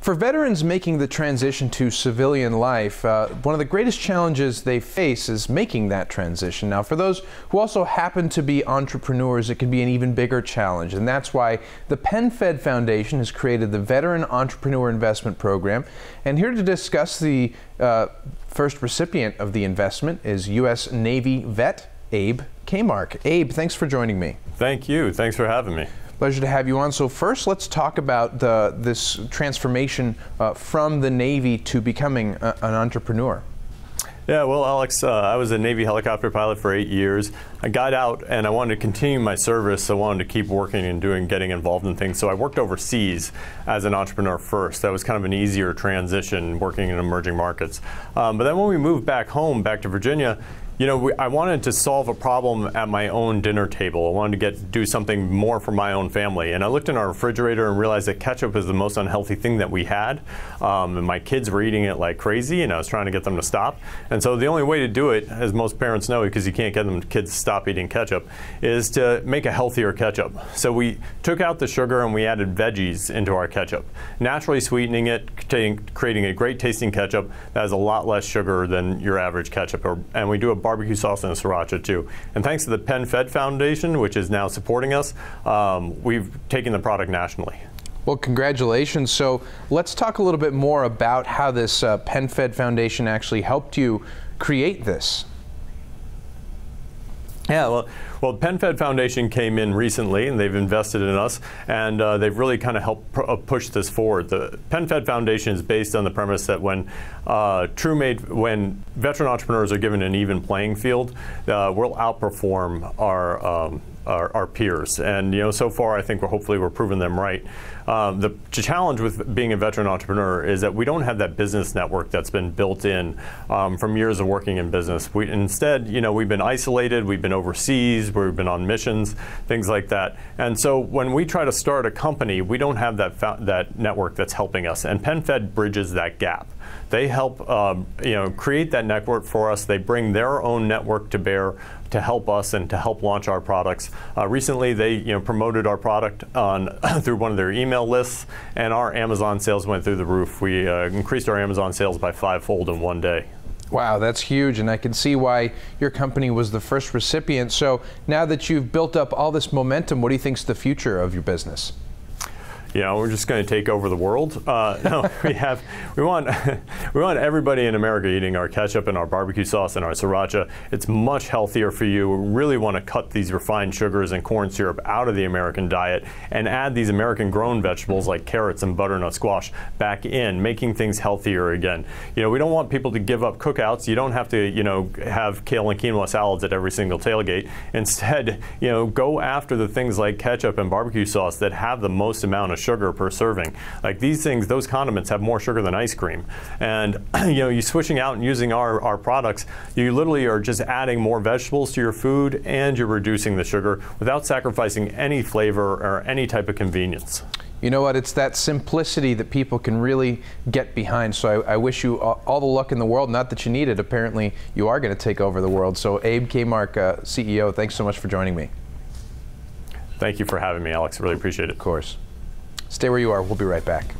For veterans making the transition to civilian life, one of the greatest challenges they face is making that transition. Now, for those who also happen to be entrepreneurs, it can be an even bigger challenge, and that's why the PenFed Foundation has created the Veteran Entrepreneur Investment Program. And here to discuss the first recipient of the investment is U.S. Navy vet Abe Kmark. Abe, thanks for joining me. Thank you. Thanks for having me. Pleasure to have you on. So first, let's talk about this transformation from the Navy to becoming an entrepreneur. Yeah, well, Alex, I was a Navy helicopter pilot for 8 years. I got out and I wanted to continue my service. I wanted to keep working and getting involved in things. So I worked overseas as an entrepreneur first. That was kind of an easier transition, working in emerging markets. But then when we moved back home, back to Virginia, you know, I wanted to solve a problem at my own dinner table. I wanted to do something more for my own family. And I looked in our refrigerator and realized that ketchup is the most unhealthy thing that we had. And my kids were eating it like crazy, and I was trying to get them to stop. And so the only way to do it, as most parents know, because you can't get them kids to stop eating ketchup, is to make a healthier ketchup. So we took out the sugar and we added veggies into our ketchup, naturally sweetening it, creating a great tasting ketchup that has a lot less sugar than your average ketchup. And we do a barbecue sauce and a sriracha too. And thanks to the PenFed Foundation, which is now supporting us, we've taken the product nationally. Well, congratulations. So let's talk a little bit more about how this PenFed Foundation actually helped you create this. Yeah, well, the PenFed Foundation came in recently, and they've invested in us, and they've really kind of helped push this forward. The PenFed Foundation is based on the premise that when veteran entrepreneurs are given an even playing field, we'll outperform our peers. And you know, so far, I think hopefully we're proving them right. The challenge with being a veteran entrepreneur is that we don't have that business network that's been built in from years of working in business. Instead, you know, we've been isolated, we've been overseas, we've been on missions, things like that. And so when we try to start a company, we don't have that network that's helping us. And PenFed bridges that gap. They help you know, create that network for us. They bring their own network to bear to help us and to help launch our products. Recently, they promoted our product through one of their email lists, and our Amazon sales went through the roof. We increased our Amazon sales by 5-fold in one day. Wow, that's huge, and I can see why your company was the first recipient. So now that you've built up all this momentum, what do you think is the future of your business? You know, we're just going to take over the world. No, we want everybody in America eating our ketchup and our barbecue sauce and our sriracha. It's much healthier for you. We really want to cut these refined sugars and corn syrup out of the American diet and add these American-grown vegetables like carrots and butternut squash back in, making things healthier again. You know, we don't want people to give up cookouts. You don't have to, you know, have kale and quinoa salads at every single tailgate. Instead, you know, go after the things like ketchup and barbecue sauce that have the most amount of sugar per serving. Like these things, those condiments have more sugar than ice cream. And you know, you switching out and using our products, you literally are just adding more vegetables to your food, and you're reducing the sugar without sacrificing any flavor or any type of convenience. You know what, it's that simplicity that people can really get behind. So I wish you all the luck in the world. Not that you need it. Apparently you are going to take over the world. So Abe Kmark, CEO, thanks so much for joining me. Thank you for having me, Alex. Really appreciate it. Of course. Stay where you are. We'll be right back.